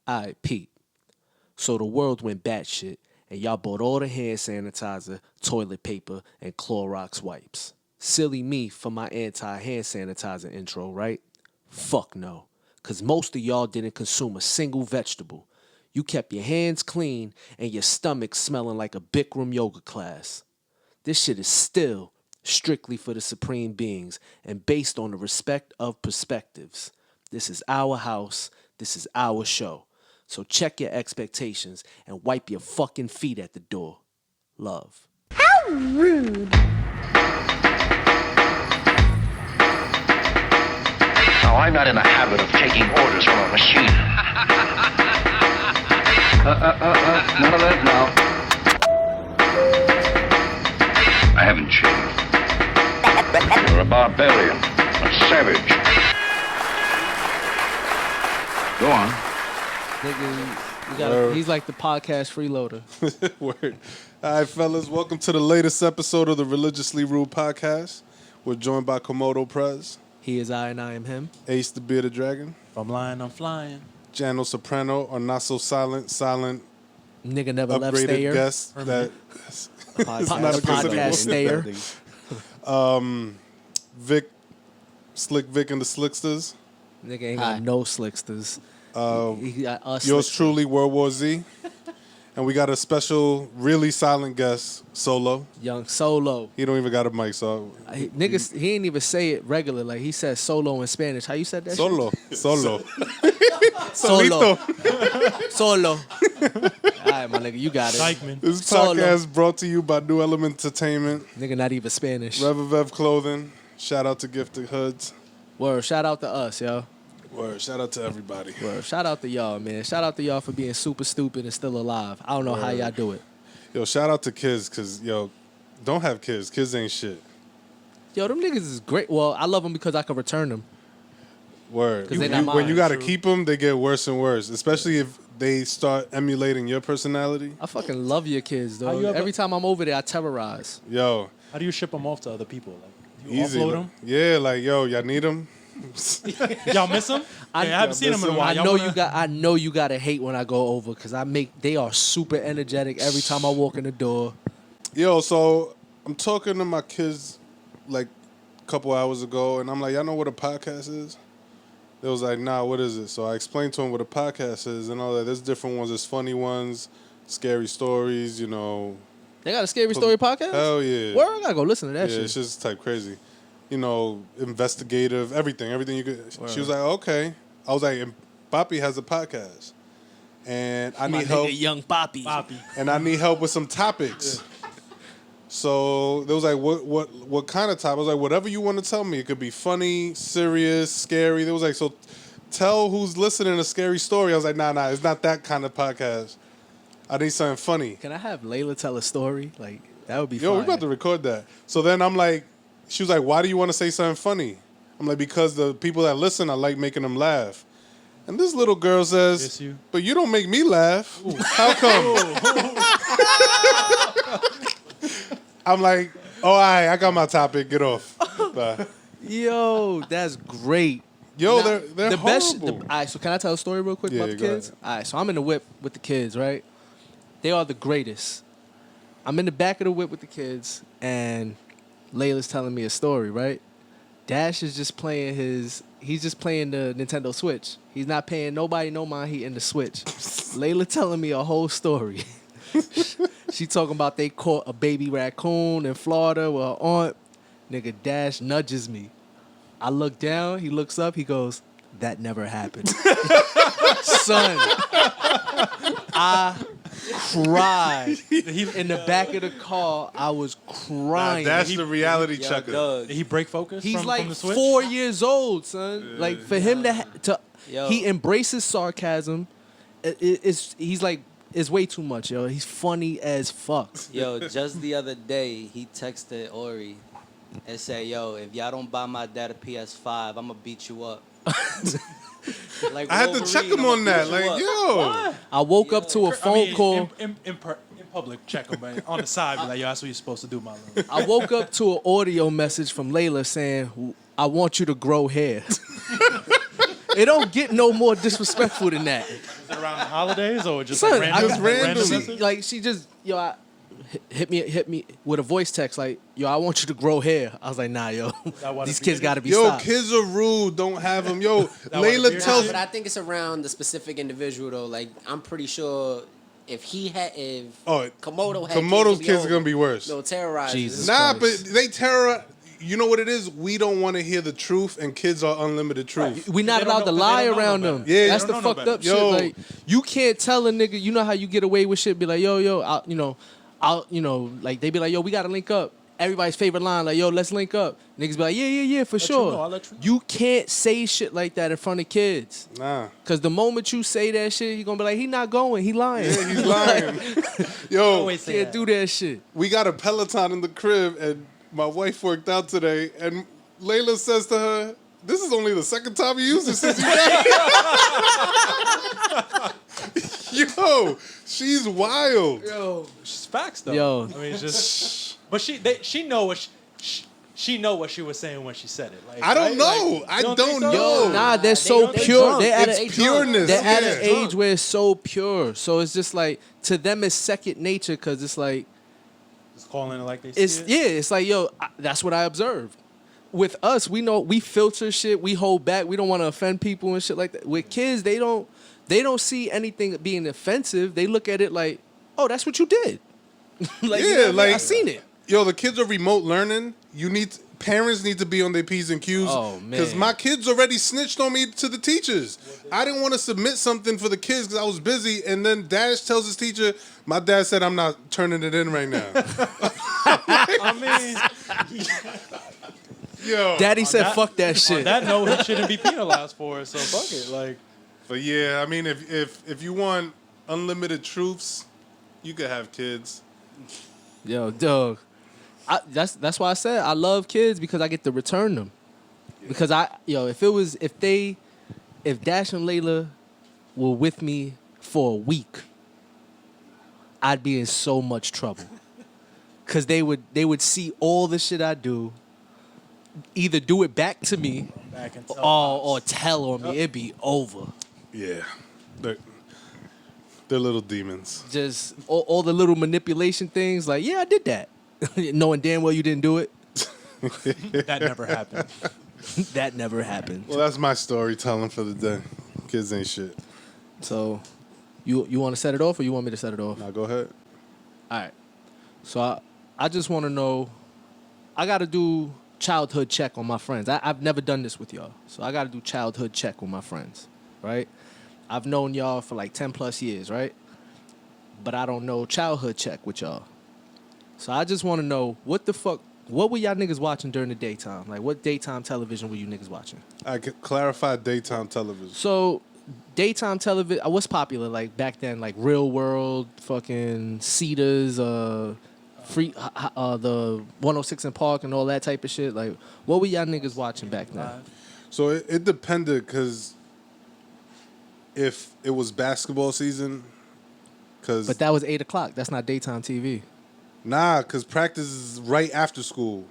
Alright, Pete. So the world went batshit, and y'all bought all the hand sanitizer, toilet paper, and Clorox wipes. Silly me for my anti-hand sanitizer intro, right? Fuck no. Cause most of y'all didn't consume a single vegetable. You kept your hands clean and your stomach smelling like a Bikram yoga class. This shit is still strictly for the supreme beings and based on the respect of perspectives. This is our house. This is our show. So check your expectations and wipe your fucking feet at the door. Love. How rude. Now, I'm not in the habit of taking orders from a machine. None of that now. I haven't changed. You're a barbarian, a savage. Go on. Nigga, he's like the podcast freeloader. Word. All right, fellas, welcome to the latest episode of the Religiously Rude podcast. We're joined by Komodo Prez. He is I and I am him. Ace the Bearded Dragon. If I'm lying, I'm flying. Jano Soprano, or not so silent, Nigga never left upgraded stayer. guest. That Podcast, not a good podcast syllable. stayer. Vic, Slick Vic and the Slicksters. Nigga ain't got no slicksters. He got us Yours slicksters. truly, World War Z. And we got a special, really silent guest, Solo. Young Solo. He don't even got a mic, so... Niggas, he ain't even say it regular. Like, he said solo in Spanish. How you said that Solo. Solo. shit? Solo. Solito. Solo. All right, my nigga, you got it. Dykeman. This Solo. podcast brought to you by New Element Entertainment, Nigga not even Spanish. Revivev Clothing. Shout out to Gifted Hoods. Word, shout out to us, yo. Word. Shout out to everybody. Word, shout out to y'all, man. Shout out to y'all for being super stupid and still alive. I don't know how y'all do it. Yo, shout out to kids, because, yo, don't have kids. Kids ain't shit. Yo, them niggas is great. Well, I love them because I can return them. Word. 'Cause they not When you mine, got to true. keep them, they get worse and worse, especially if they start emulating your personality. I fucking love your kids, How though. you ever- Every time I'm over there, I terrorize. Yo, How do you ship them off to other people? Like, you easy. offload them? Yeah, like, yo, y'all need them? Y'all miss them? I haven't seen them in a while. I Y'all know wanna- I know you gotta hate when I go over because they are super energetic every time I walk in the door. Yo, so I'm talking to my kids like a couple hours ago, and I'm like, y'all know what a podcast is? They was like, nah, what is it? So I explained to them what a podcast is and all that. There's different ones. There's funny ones, scary stories, you know. They got a scary story podcast? Hell yeah. Where I gotta go listen to that Yeah, shit. it's just type crazy. You know, investigative, everything you could. She was like, okay. I was like, and Papi has a podcast. And I My need help. nigga, Young Poppy. Poppy. And I need help with some topics. So they was like, what kind of topic? I was like, whatever you want to tell me. It could be funny, serious, scary. They was like, so tell who's listening a scary story. I was like, nah, it's not that kind of podcast. I need something funny. Can I have Layla tell a story? Like, that would be Yo, fire. we're about to record that. So then I'm like, she was like, why do you want to say something funny? I'm like, because the people that listen, I like making them laugh. And this little girl says, Yes, you. but you don't make me laugh. How come? I'm like, oh, all right, I got my topic. Get off. Bye. Yo, that's great. Yo, Now, they're the best. horrible. All right, so can I tell a story real quick Yeah, about the go kids? ahead. All right, so I'm in the whip with the kids, right? They are the greatest. I'm in the back of the whip with the kids, and Layla's telling me a story, right? Dash is just playing he's just playing the Nintendo Switch. He's not paying nobody no mind, he in the Switch. Layla telling me a whole story. She talking about they caught a baby raccoon in Florida with her aunt. Nigga, Dash nudges me. I look down, he looks up, he goes, that never happened. Son, I cried. In the back of the car, I was crying. That's the reality Yo, checker. Doug. Did he break focus He's from like the switch? 4 years old, son. Like, for him to Yo. he embraces sarcasm. It's way too much, yo. He's funny as fuck. Yo, just the other day, he texted Ori and said, yo, if y'all don't buy my dad a PS5, I'm going to beat you up. Like I had to check him on that. Like, yo. I woke up to a phone call. In public, check him, but on the side, be like, yo, that's what you're supposed to do, my love. I woke up to an audio message from Layla saying, I want you to grow hair. It don't get no more disrespectful than that. Is it around the holidays or just Son, like random? Just random. She, like she just hit me with a voice text like, yo, I want you to grow hair. I was like, nah, yo, that why these the kids beard got to be Yo, stopped. kids are rude. Don't have them. Yo, why the Layla beard tells. is? But I think it's around the specific individual though. Like I'm pretty sure if Komodo had Komodo's kids are over, gonna be worse. They'll terrorize. Jesus. Nah, Christ. but they terror. You know what it is? We don't want to hear the truth, and kids are unlimited truth. We not They don't allowed to know- lie they don't know around no them. better. Yeah, That's they the don't know no fucked better. up Yo. shit. Like you can't tell a nigga. You know how you get away with shit? Be like, yo, I'll, like they be like, yo, we gotta link up. Everybody's favorite line, like, yo, let's link up. Niggas be like, yeah, for sure. know, I'll let you know. You can't say shit like that in front of kids. Nah. Cause the moment you say that shit, you gonna be like, he not going, he lying. Yeah, he's lying. Yo, Always say Can't that. do that shit. we got a Peloton in the crib, and my wife worked out today, and Layla says to her, "This is only the second time you used it since you got it." Yo, she's wild. Yo. It's facts though. Yo. I mean, it's just. But she know what she know what she was saying when she said it. Like, I don't right? know. Like, I you think don't so? know. Nah, they're They so drunk. pure. They're at It's a, pureness. they're at an Yeah. age where it's so pure. So it's just like, to them it's second nature, because it's like, Just calling it like they it's, see it. yeah, it's like, yo, that's what I observed. With us, we know, we filter shit, we hold back, we don't want to offend people and shit like that. With kids, they don't see anything being offensive. They look at it like, oh, that's what you did. Like, Yeah, you know what I mean? like- I seen it. Yo, the kids are remote learning. Parents need to be on their P's and Q's. Oh, man. Because my kids already snitched on me to the teachers. I didn't want to submit something for the kids because I was busy. And then Dash tells his teacher, my dad said I'm not turning it in right now. I mean, Yo. Daddy said, that- fuck that on shit. that note, he shouldn't be penalized for it. So fuck it. Like, But yeah, I mean, if you want unlimited truths, you could have kids. Yo, dog. That's why I said I love kids, because I get to return them. Because if Dash and Layla were with me for a week, I'd be in so much trouble. Cause they would see all the shit I do, either do it back to me back and tell or tell on me. It'd be over. Yeah. They're little demons. Just all the little manipulation things, like, yeah, I did that. Knowing damn well you didn't do it. that never happened. That never happened. Well, that's my storytelling for the day. Kids ain't shit. So, you want to set it off, or you want me to set it off? Now go ahead. All right. So I just want to know. I got to do childhood check on my friends. I've never done this with y'all, so I got to do childhood check with my friends, right? I've known y'all for like 10 plus years, right? But I don't know childhood check with y'all. So I just want to know, what were y'all niggas watching during the daytime? Like, what daytime television were you niggas watching? I could clarify daytime television. So, daytime television, what's popular? Like, back then, like Real World, fucking Cedars, the 106 in Park and all that type of shit. Like, what were y'all niggas watching back then? So it depended, because if it was basketball season, because But that was 8 o'clock. That's not daytime TV. because practice is right after school.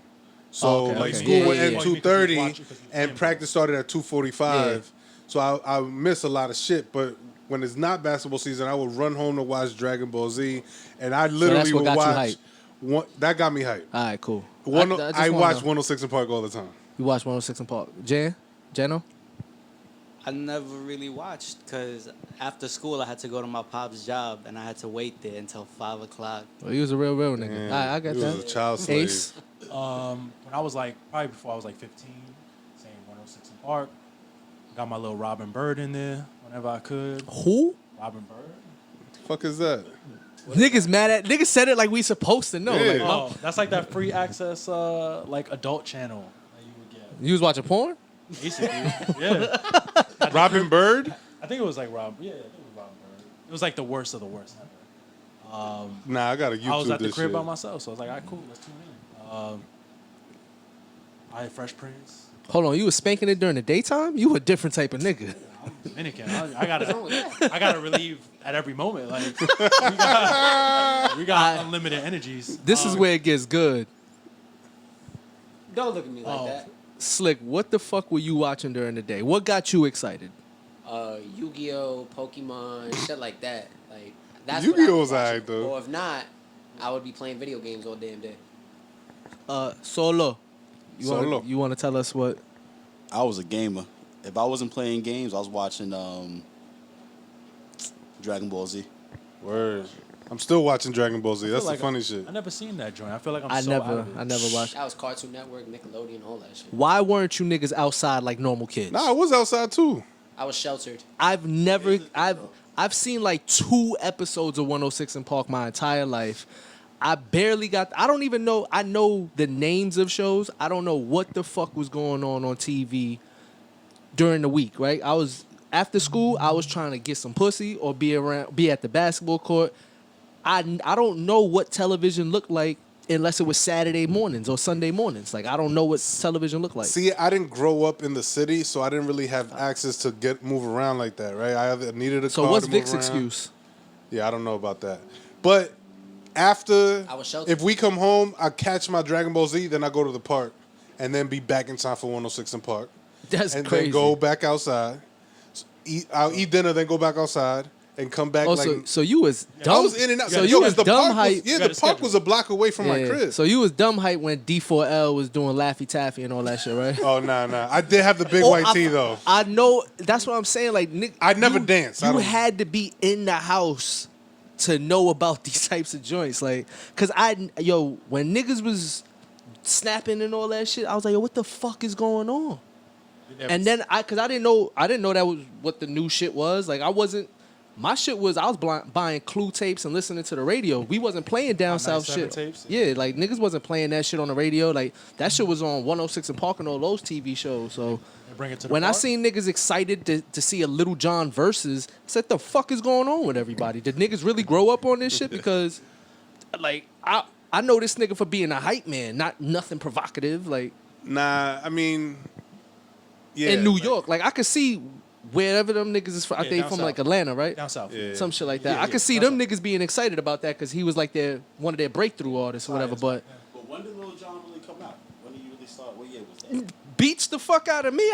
So Oh, okay, like okay. school Yeah, went yeah, at yeah. Oh, you mean 'cause you was 2:30, watching 'cause you was and playing practice started at 2:45. Yeah. So I miss a lot of shit. But when it's not basketball season, I would run home to watch Dragon Ball Z, and I literally that's what would got you watch. hype. That got me hype. All right, cool. I just wanna watch know. 106 in Park all the time. You watch 106 in Park. Jano? I never really watched because after school I had to go to my pop's job and I had to wait there until 5 o'clock. Well, you was a real nigga. Man, All right, I got he was that. a child slave. Ace? When I was like, probably before I was like 15, saying 106 in Park. Got my little Robin Bird in there whenever I could. Who? Robin Bird. Fuck is that? Niggas mad at... Niggas said it like we supposed to know. Yeah. Like, Oh, that's like that free access, like adult channel that you would get. you was watching porn? Basically, yeah. Robin Bird? I think it was like Rob. Yeah, I think it was Robin Bird. It was like the worst of the worst ever. Nah, I gotta YouTube I was at the this crib shit. by myself, so I was like, all right, cool, let's tune in. I had Fresh Prince. Hold on, you was spanking it during the daytime? You a different type of nigga. I'm Dominican. I gotta relieve at every moment. Like we got unlimited energies. This is where it gets good. Don't look at me like Oh. that. Slick, what the fuck were you watching during the day? What got you excited? Yu-Gi-Oh, Pokemon, shit like that. Like that's Yu-Gi-Oh what was I was alright, watching. though. Or if not, I would be playing video games all damn day. Solo. Solo. You want to tell us what? I was a gamer. If I wasn't playing games, I was watching Dragon Ball Z. Word. I'm still watching Dragon Ball Z. That's like the funny shit. I never seen that joint. I feel like I'm I so out of it. never watched. That was Cartoon Network, Nickelodeon, all that shit. Why weren't you niggas outside like normal kids? Nah, I was outside too. I was sheltered. I've seen like 2 episodes of 106 in Park my entire life. I barely got. I don't even know. I know the names of shows. I don't know what the fuck was going on TV during the week. Right? I was after school. I was trying to get some pussy or be at the basketball court. I don't know what television looked like unless it was Saturday mornings or Sunday mornings. Like I don't know what television looked like. See, I didn't grow up in the city, so I didn't really have access to move around like that, right? I either needed a So car what's to move Vic's around. excuse? Yeah, I don't know about that. But after, I was sheltered. if we come home, I catch my Dragon Ball Z, then I go to the park, and then be back in time for 106 in Park. That's and crazy. then go back outside. I'll eat dinner, then go back outside, and come back Oh, like... so you was dumb. I was in and out. So Yo, you was the dumb park hype. was, yeah, the park was a block away from my crib. So you was dumb hype when D4L was doing Laffy Taffy and all that shit, right? Oh, nah. I did have the big Oh, white I- tee, though. I know. That's what I'm saying. Like, I'd never dance. I You don't- had to be in the house to know about these types of joints. Like, cause when niggas was snapping and all that shit, I was like, yo, what the fuck is going on? And then cause I didn't know that was what the new shit was. Like, my shit was I was buying Clue tapes and listening to the radio. We wasn't playing down south 97 shit. tapes? Yeah, like niggas wasn't playing that shit on the radio. Like that shit was on 106 and Park and all those TV shows. So They bring it to the when I park? seen niggas excited to see a Little John versus, I said, the fuck is going on with everybody? Did niggas really grow up on this shit? Because like I know this nigga for being a hype man, not nothing provocative. Like Nah, I mean... Yeah, in New York, like I could see wherever them niggas is from. I Yeah, think down from south. like Atlanta, right? Down south. Yeah. Some shit like that. Yeah, I could yeah, see down them niggas being excited about that because he was like one of their breakthrough artists or whatever. But But when did Lil Jon really come out? When did you really start? What year was that? beats the fuck out of me.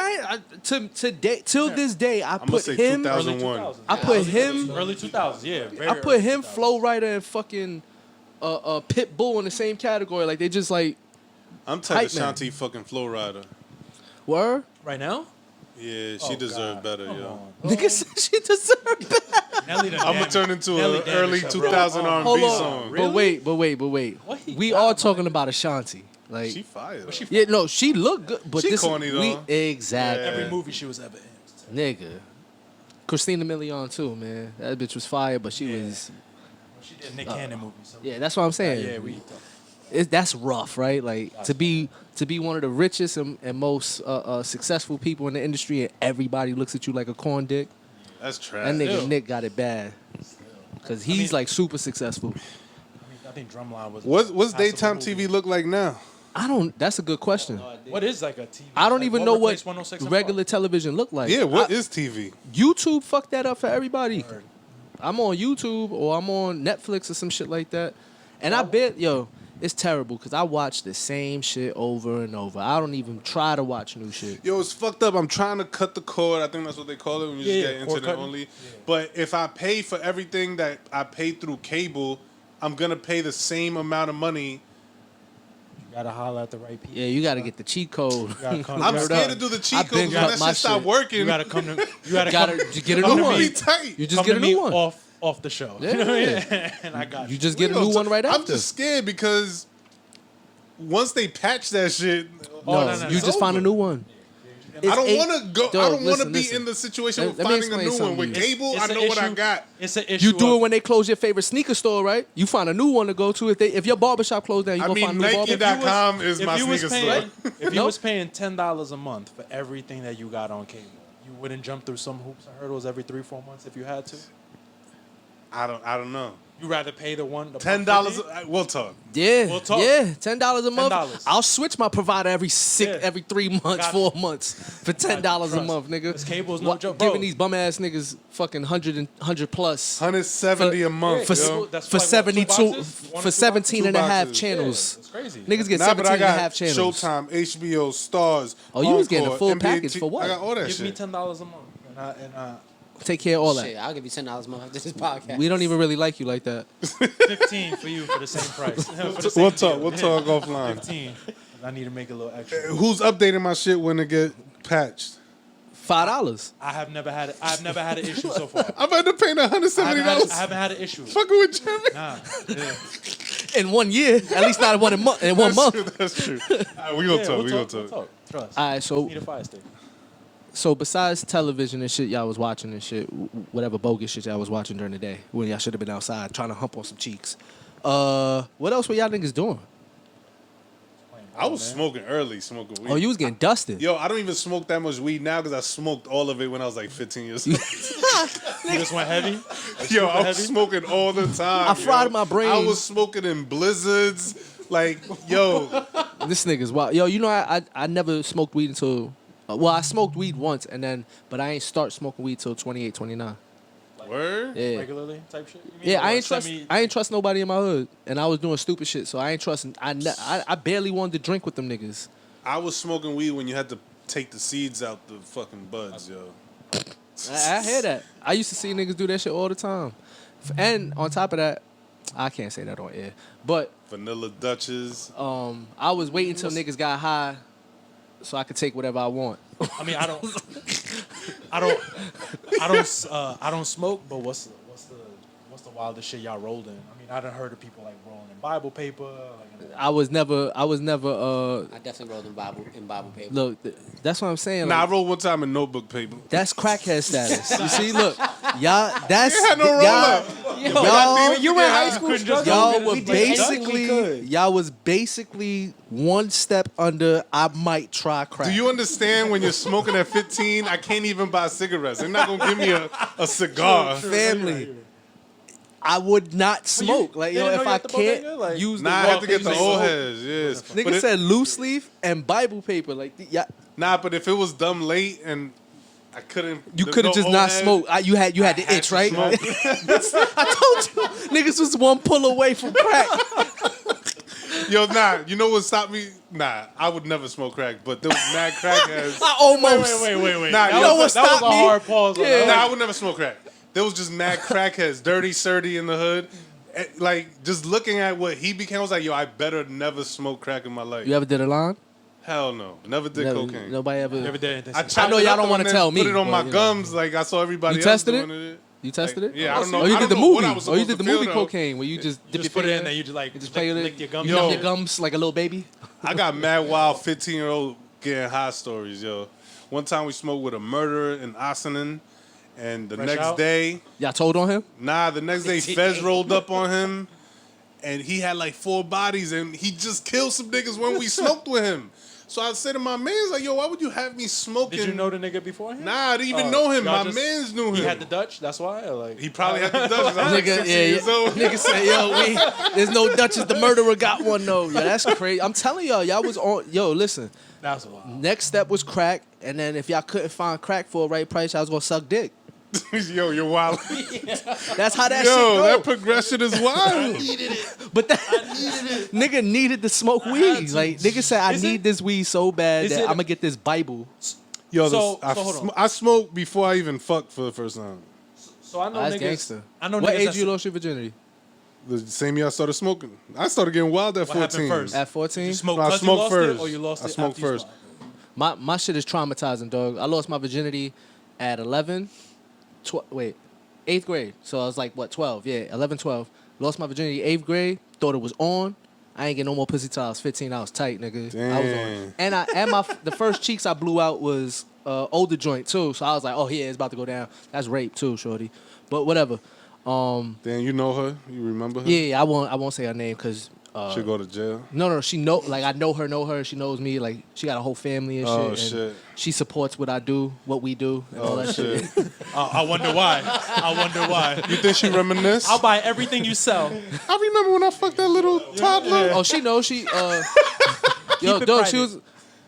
Till this day, I gonna put say him. 2001. I put him. Early 2000s, yeah. Very I put early him, 2000s. Flow Rider, and fucking Pit Bull in the same category. Like they just like I'm tight Hype man. Ashanti fucking Flow Rider. were. Right now? Yeah, she Oh, deserved God. better, Come yo. on. Nigga said she deserved that. Nelly done I'm gonna damaged- turn into Nelly an damaged early her, 2000 bro. R&B Hold on, song. Really? but wait. What he We got, are man? talking about Ashanti. Like She fire. though. She yeah, no, she looked good, but She this corny, though. exactly Yeah. Every movie she was ever in. nigga. Christina Milian too, man. That bitch was fire, but she was. She did Nick Cannon movies. So Yeah, that's what I'm saying. yeah, we. That's rough, right? Like to be one of the richest and most successful people in the industry, and everybody looks at you like a corn dick. That's trash. That nigga Still. Nick got it bad, cause he's like super successful. I think Drumline was. What's massive daytime movie. TV look like now? I don't. That's a good question. What is like a TV? I don't like, even know what replaced 106 and regular Park? television look like. Yeah, what is TV? YouTube fucked that up for everybody. I'm on YouTube or I'm on Netflix or some shit like that, and I bet it's terrible because I watch the same shit over and over. I don't even try to watch new shit. Yo, it's fucked up. I'm trying to cut the cord. I think that's what they call it when you Yeah, just get cord internet cutting. only. Yeah. But if I pay for everything that I pay through cable, I'm gonna pay the same amount of money. You gotta holler at the right people. Yeah, you got to get the cheat code. You gotta come- I'm you scared gotta- to do the cheat I've codes been when cut that my shit stop shit. working. You gotta come to. You gotta Gotta come. get a come new to one. me. tight. You just Come get to a me new one. off the show. Yeah. You know what I mean? And I got You just get a new one right I'm after. just scared because once they patch that shit, Oh, No, no, you it's just find a over. new one. I don't It's want to go. I Dog, don't want to listen, be listen. in the situation Let- of let me finding a explain new one. something With to you. cable, It's I an know what I issue. got. It's an issue. You do it of- when they close your favorite sneaker store, right? You find a new one to go to. If your barbershop closed down, you I go mean, find a new barber. Nike.com is if my you was sneaker paying, store. If you Nope. was paying $10 a month for everything that you got on cable, you wouldn't jump through some hoops and hurdles every 3-4 months if you had to. I don't know. You rather pay the $10. We'll talk. Yeah, We'll talk. yeah, $10 a month. $10. I'll switch my provider every 3 months, Got 4 you. months for $10 a month, nigga. This cable's no joke, bro. Giving these bum ass niggas fucking 100 plus $170 a month. for, yo. That's for like, what, 72 2 boxes? One or for two 17 and a boxes? half Two channels. That's crazy. Niggas get Nah, but 17 I and a got half channels. Showtime, HBO, Stars. Oh, you was getting a Encore, full NBA package for what? I got all that Give me shit. $10 a month, and Take care of all that. Shit, I'll give you $10 a month after this podcast. We don't even really like you like that. 15 for you for the same price. For the same We'll talk. deal. We'll talk offline. 15. I need to make a little extra. Who's updating my shit when it get patched? $5. I have never had an issue so far. I'm about to pay $170. I haven't had an issue. Fucking with Jeremy. Nah. Yeah. In 1 year, at least not in one month. That's true. All right, we gonna talk. We gonna We'll talk. Trust. All right, so Need a fire stick. So besides television and shit y'all was watching and shit, whatever bogus shit y'all was watching during the day when y'all should have been outside trying to hump on some cheeks. What else were y'all niggas doing? I was smoking early, smoking weed. Oh, you was getting dusted. Yo, I don't even smoke that much weed now because I smoked all of it when I was like 15 years old. You just went heavy? Yo, I was heavy? smoking all the time. I fried yo. my brain. I was smoking in blizzards. Like, yo, This nigga's wild. Yo, you know I never smoked weed until well, I smoked weed once but I ain't start smoking weed till 28, 29. word? Yeah. Regularly type shit? You mean? Yeah, Or I ain't trust nobody in my hood, and I was doing stupid shit. So I ain't trusting. I barely wanted to drink with them niggas. I was smoking weed when you had to take the seeds out the fucking buds, yo. I hear that. I used to see niggas do that shit all the time, and on top of that, I can't say that on air, but Vanilla Dutches. I was waiting till niggas got high, so I could take whatever I want. I mean, I don't smoke. But what's the wildest shit y'all rolled in? I mean, I done heard of people like rolling in Bible paper. Like, I was never. I definitely rolled in Bible paper. Look, that's what I'm saying. Nah, Like, I rolled one time in notebook paper. that's crackhead status. You see, look, y'all. That's You had no roll y'all. up. You in high school struggling? Y'all We were did everything we basically could. y'all was basically one step under. I might try crack. Do you understand when you're smoking at 15, I can't even buy cigarettes. They're not going to give me a cigar. family? I would not smoke. Like, they yo, didn't if know you I had the bodega? can't Like- use Nah, the I raw have to get the paper. old heads, yes. But Nigga it- said loose leaf and Bible paper. Like, yeah, Nah, but if it was dumb late and I couldn't... you there's could have no just old not head, smoked. You had the had itch, to right? smoke. I told you, niggas was one pull away from crack. Yo, nah, you know what stopped me? Nah, I would never smoke crack, but there was mad crackheads. I almost. Wait. Nah, That you know was what that was stopped a me? hard pause. On Yeah. that. Nah, I would never smoke crack. There was just mad crackheads, dirty, surdy in the hood. Like, just looking at what he became, I was like, yo, I better never smoke crack in my life. You ever did a line? Hell no. Never did cocaine. Nobody ever. Never did anything. I since. chopped know it y'all up don't and wanna then tell me, Put it on but, my you know. gums like I saw everybody You else tested doing it? it. You tested it? Yeah, I don't know. Oh, you I did don't the know what movie. I was Oh, you supposed did the to feel, movie though. cocaine where you just dip Just your put it finger in there. You just like just play with lick it. your gums. You Yo. numb your gums like a little baby. I got mad wild 15-year-old getting high stories, yo. One time we smoked with a murderer in Ossining, and the Fresh next out? day, Y'all told on him? the next day, Fez rolled up on him, and he had like 4 bodies, and he just killed some niggas when we smoked with him. So I said to my mans, like, yo, why would you have me smoking? Did you know the nigga beforehand? Nah, I didn't even Oh, know him. y'all My just- mans knew him. He had the Dutch. That's why. Or like He probably had the Dutch. I was like Nigga, 16 yeah, years old. Nigga said, yo, there's no Dutchess. The murderer got one, though. Yo, that's crazy. I'm telling y'all was on. Yo, listen. That's a lot. Next step was crack, and then if y'all couldn't find crack for a right price, I was gonna suck dick. Yo, you're wild. That's how that shit Yo, go. that progression is wild. But that nigga needed to smoke weed. Like nigga said, I Is need it- this weed so bad is that it- I'm gonna get this Bible. Yo, So hold on. I smoked before I even fucked for the first time. So I know That's niggas. gangster. I know What niggas age that's- you lost your virginity? The same year I started smoking. I started getting wild at What happened 14. first? At 14? You smoked No, I 'cause you smoked lost first. it, or you lost I it smoked after you first. smoked? My shit is traumatizing, dog. I lost my virginity at 11. 8th grade. So I was like, what, 12? Yeah, 11, 12. Lost my virginity 8th grade. Thought it was on. I ain't get no more pussy till I was 15. I was tight, nigga. I was on. Damn. And the first cheeks I blew out was older joint too. So I was like, oh yeah, it's about to go down. That's rape too, shorty. But whatever. Then you know her. You remember her. Yeah, I won't say her name because. She go to jail. No, she know like I know her. She knows me. Like she got a whole family and shit. Oh and shit. She supports what I do, what we do, and all that shit. I wonder why. I wonder why. You think she reminisce? I'll buy everything you sell. I remember when I fucked that little toddler. Oh, she knows. She yo, it dog. She private. was.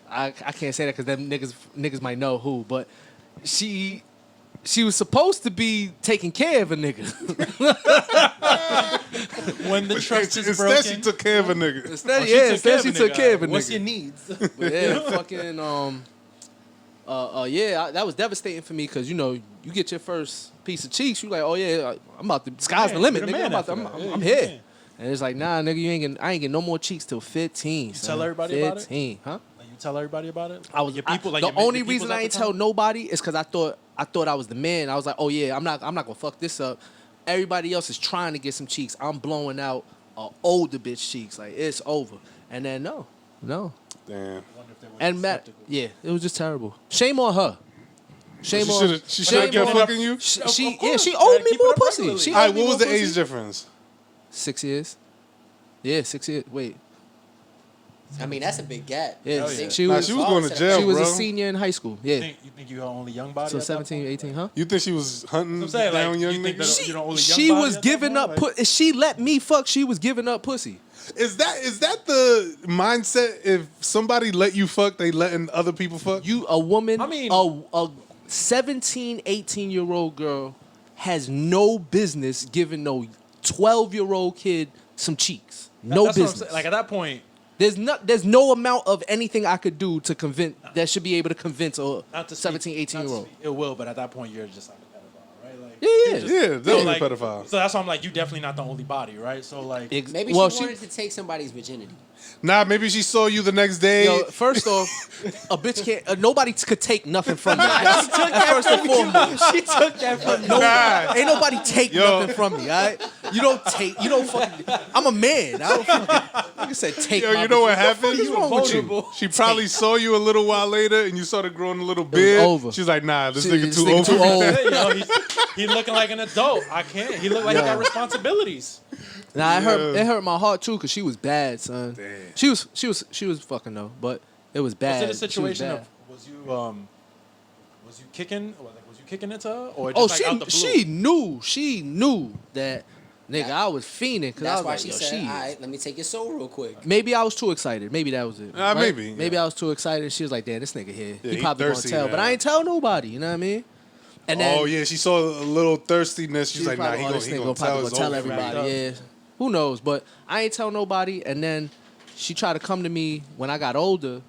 I can't say that because them niggas might know who, but she was supposed to be taking care of a nigga. When the trust is Instead, broken. she took care of a nigga. Instead, she took care of a nigga. What's your needs? But yeah, fucking that was devastating for me because you get your first piece of cheeks, you like, oh yeah, I'm about to sky's the limit, you're the nigga. man after that. I'm here. And it's like, nah, nigga, I ain't getting no more cheeks till 15. You tell everybody about it? 15, huh? Like, you tell everybody about it? I was Your people, like the your men- only your reason peoples I at ain't the tell time? nobody is because I thought I was the man. I was like, oh yeah, I'm not gonna fuck this up. Everybody else is trying to get some cheeks. I'm blowing out older bitch cheeks. Like it's over. And then no. Damn. And Matt, yeah, it was just terrible. Shame on her. Shame She on. shoulda- she shoulda shame kept on- fucking you? She Of owed course, me you gotta keep it more up pussy. regularly. She All right, owed me what was more the age pussy. difference? 6 years. Yeah, 6 years. Wait. I mean, that's a big gap. Yeah, Hell yeah. she Nah, was. she was going to jail, She was bro. a senior in high school. Yeah. You think you're only young body? So at that 17, point? 18, huh? You think she was hunting I'm saying, down like, young you think niggas? that- you know, only young She body was at that giving point? up. Like- She let me fuck. She was giving up pussy. Is that the mindset? If somebody let you fuck, they letting other people fuck? You a woman. I mean- a 17, 18-year-old girl has no business giving no 12-year-old kid some cheeks. No That's what I'm business. saying. Like at that point, There's no amount of anything I could do to convince that should be able to convince a not to 17, speak, 18-year-old. It will, but at that point, you're just like a pedophile, right? Like, Yeah, you're yeah. just- Yeah, so, definitely like, a pedophile. So that's why I'm like, you definitely not the only body, right? So like, Maybe well, she wanted to take somebody's virginity. Nah, maybe she saw you the next day. Yo, first off, a bitch can't. Nobody could take nothing from me. First and foremost, She took that from no, Nah. ain't nobody take Yo. nothing from me. All right, you don't take. You don't fucking. I'm a man. I don't fucking. Like I said, take. Yo, my you know what bitch. happened? What's wrong with you? She probably saw you a little while later, and you started growing a little beard. over. She's like, "Nah, this Shit, nigga this too nigga old." too for me." old. hey, yo, he's looking like an adult. I can't. He looked like he got responsibilities. Nah, it hurt my heart too because she was bad, son. Damn. She was fucking though, but it was bad. Was it a She was situation bad. of was you kicking? Or like, was you kicking into her, or just Oh, like out the blue? she knew that nigga. I was fiending because I That's was why like, she yo, said, she. all right, let me take your soul real quick. Maybe I was too excited. Maybe that was it. Maybe, Maybe yeah. I was too excited. She was like, damn, this nigga here. Yeah, he he probably gonna thirsty tell, but now. I ain't tell nobody. You know what I mean? And then Oh yeah, she saw a little thirstiness. She's like, "Nah, probably, he oh, gonna, this he nigga gonna probably tell, gonna it's tell over for me." everybody. Yeah, who knows? But I ain't tell nobody. And then she tried to come to me when I got older,